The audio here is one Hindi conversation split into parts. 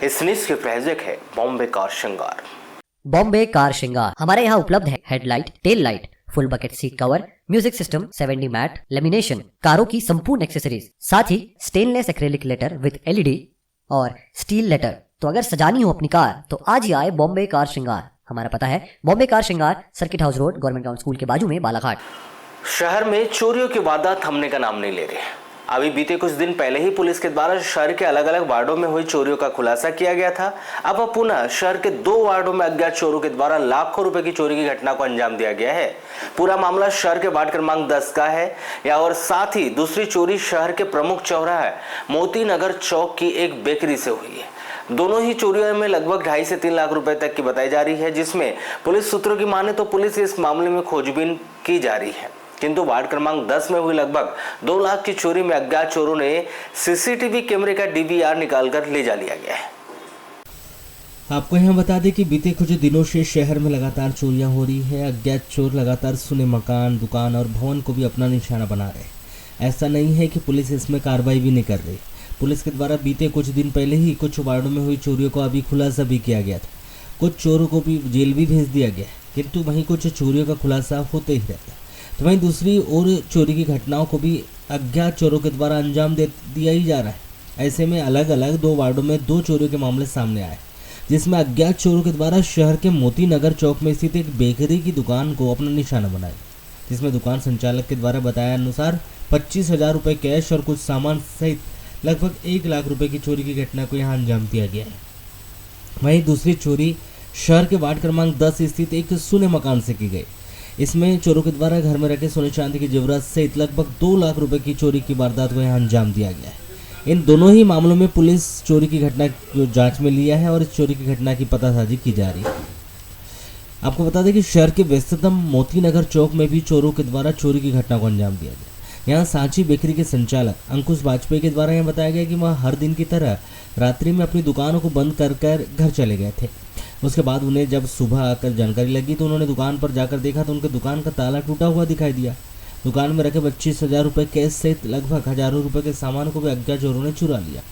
इस न्यूज के प्रायोजक है बॉम्बे कार श्रृंगार। बॉम्बे कार श्रृंगार हमारे यहाँ उपलब्ध है headlight, tail light, full bucket seat cover, music system, 7D mat, lamination, कारों की संपूर्ण एक्सेसरीज, साथ ही stainless acrylic letter with LED और स्टील लेटर। तो अगर सजानी हो अपनी कार तो आज ही आए बॉम्बे कार श्रृंगार। हमारा पता है बॉम्बे कार श्रृंगार, circuit house road, government town school के बाजू में, बालाघाट। शहर में चोरियों की वारदात थमने का नाम नहीं ले रही। अभी बीते कुछ दिन पहले ही पुलिस के द्वारा शहर के अलग अलग वार्डों में हुई चोरियों का खुलासा किया गया था। अब पुनः शहर के 2 वार्डों में अज्ञात चोरों के द्वारा लाखों रुपए की चोरी की घटना को अंजाम दिया गया है। पूरा मामला शहर के वार्ड क्रमांक 10 का है और साथ ही दूसरी चोरी शहर के प्रमुख चौराहा मोती नगर चौक की एक बेकरी से हुई है। दोनों ही चोरियों में लगभग 2.5 से 3 लाख रुपए तक की बताई जा रही है, जिसमें पुलिस सूत्रों की माने तो पुलिस इस मामले में खोजबीन की जा रही है। किंतु वार्ड क्रमांक 10 में हुई लगभग 2 लाख की चोरी में अज्ञात चोरों ने CCTV कैमरे का DVR निकालकर ले जा लिया गया है। आपको यहाँ बता दें कि बीते कुछ दिनों से शहर में लगातार चोरियां हो रही है। अज्ञात चोर लगातार सुने मकान, दुकान और भवन को भी अपना निशाना बना रहे हैं। ऐसा नहीं है कि पुलिस इसमें कार्रवाई भी नहीं कर रही। पुलिस के द्वारा बीते कुछ दिन पहले ही कुछ वार्डों में हुई चोरियों को अभी खुलासा भी किया गया था। कुछ चोरों को भी जेल भी भेज दिया गया, किंतु वहीं कुछ चोरियों का खुलासा होते ही रहता है। तो वहीं दूसरी ओर चोरी की घटनाओं को भी अज्ञात चोरों के द्वारा अंजाम दे दिया ही जा रहा है। ऐसे में अलग अलग 2 वार्डों में 2 चोरियों के मामले सामने आए, जिसमें अज्ञात चोरों के द्वारा शहर के मोती नगर चौक में स्थित एक बेकरी की दुकान को अपना निशाना बनाया, जिसमें दुकान संचालक के द्वारा बताया अनुसार 25,000 रुपये कैश और कुछ सामान सहित लगभग 1 लाख रुपए की चोरी की घटना को यहाँ अंजाम दिया गया है। वहीं दूसरी चोरी शहर के वार्ड क्रमांक 10 स्थित एक सुने मकान से की गई। इसमें चोरों के द्वारा घर में रखे सोने चांदी की जेवरात सहित लगभग 2 लाख रुपए की चोरी की वारदात को यहाँ अंजाम दिया गया है। इन दोनों ही मामलों में पुलिस चोरी की घटना को जांच में लिया है और इस चोरी की घटना की पतासाजी की जा रही है। आपको बता दें कि शहर के व्यस्ततम मोती नगर चौक में भी चोरों के द्वारा चोरी की घटना को अंजाम दिया गया। यहाँ सांची बेकरी के संचालक अंकुश वाजपेयी के द्वारा यह बताया गया कि वह हर दिन की तरह रात्रि में अपनी दुकानों को बंद कर घर चले गए थे। उसके बाद उन्हें जब सुबह आकर जानकारी लगी तो उन्होंने दुकान पर जाकर देखा तो उनके दुकान का ताला टूटा हुआ दिखाई दिया। दुकान में रखे 25,000 रुपये कैश सहित लगभग हजारों रुपए के सामान को भी अज्ञात चोरों ने चुरा लिया।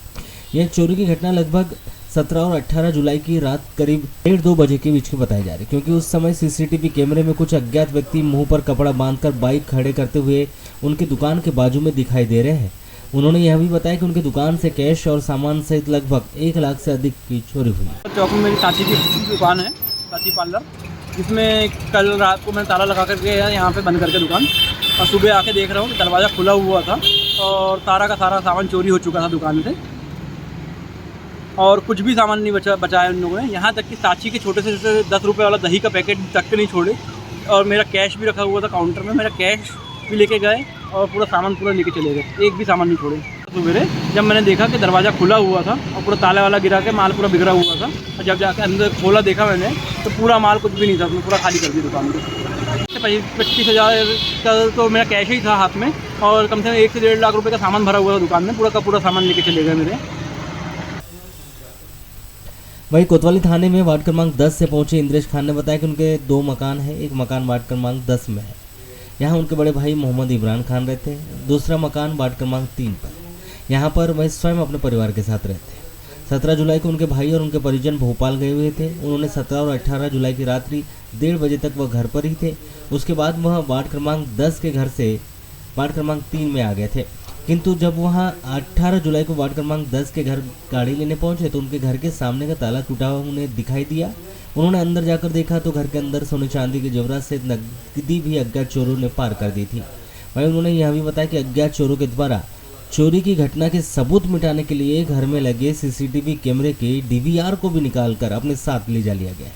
यह चोरी की घटना लगभग 17 और 18 जुलाई की रात करीब 1:30-2 बजे के बीच की बताई जा रही, क्योंकि उस समय CCTV कैमरे में कुछ अज्ञात व्यक्ति मुंह पर कपड़ा बांधकर बाइक खड़े करते हुए उनकी दुकान के बाजू में दिखाई दे रहे हैं। उन्होंने यह भी बताया कि उनकी दुकान से कैश और सामान सहित लगभग 1 लाख से अधिक की चोरी हुई। चौक में मेरी चाची की दुकान है, चाची पार्लर, जिसमें कल रात को मैंने ताला लगा कर के यहाँ पे बंद करके दुकान, और सुबह आके देख रहा हूँ कि दरवाज़ा खुला हुआ था और सारा का सारा सामान चोरी हो चुका था दुकान से, और कुछ भी सामान नहीं बचाया उन लोगों ने। यहाँ तक कि चाची के छोटे से 10 रुपये वाला दही का पैकेट तक नहीं छोड़े, और मेरा कैश भी रखा हुआ था काउंटर में, मेरा कैश भी लेके गए और पूरा सामान पूरा लेके चले गए, एक भी सामान नहीं छोड़े। सवेरे जब मैंने देखा कि दरवाज़ा खुला हुआ था और पूरा ताला वाला गिरा के माल पूरा बिगड़ा हुआ था, और जब जाके अंदर खोला देखा मैंने तो पूरा माल कुछ भी नहीं था, उसमें पूरा खाली कर दी दुकान को। 25,000 का तो मेरा कैश ही था हाथ में, और कम से कम 1 से 1.5 लाख रुपये का सामान भरा हुआ था दुकान में, पूरा का पूरा सामान लेके चले गए मेरे। वहीं कोतवाली थाने में वार्ड क्रमांक 10 से पहुंचे इंद्रेश खान ने बताया कि उनके 2 मकान हैं। एक मकान वार्ड क्रमांक 10 में है, यहाँ उनके बड़े भाई मोहम्मद इमरान खान रहते हैं। दूसरा मकान वार्ड क्रमांक 3 पर, यहाँ पर वह स्वयं अपने परिवार के साथ रहते हैं। 17 जुलाई को उनके भाई और उनके परिजन भोपाल गए हुए थे। उन्होंने 17 और 18 जुलाई की रात्रि 1:30 बजे तक वह घर पर ही थे। उसके बाद वह वार्ड क्रमांक 10 के घर से वार्ड क्रमांक 3 में आ गए थे, किंतु जब वहाँ 18 जुलाई को वार्ड क्रमांक 10 के घर गाड़ी लेने पहुंचे तो उनके घर के सामने का ताला टूटा हुआ उन्हें दिखाई दिया। उन्होंने अंदर जाकर देखा तो घर के अंदर सोने चांदी के जेवरात से नकदी भी अज्ञात चोरों ने पार कर दी थी। वहीं उन्होंने यह भी बताया कि अज्ञात चोरों के द्वारा चोरी की घटना के सबूत मिटाने के लिए घर में लगे CCTV कैमरे के DVR को भी निकालकर अपने साथ ले जा लिया गया है।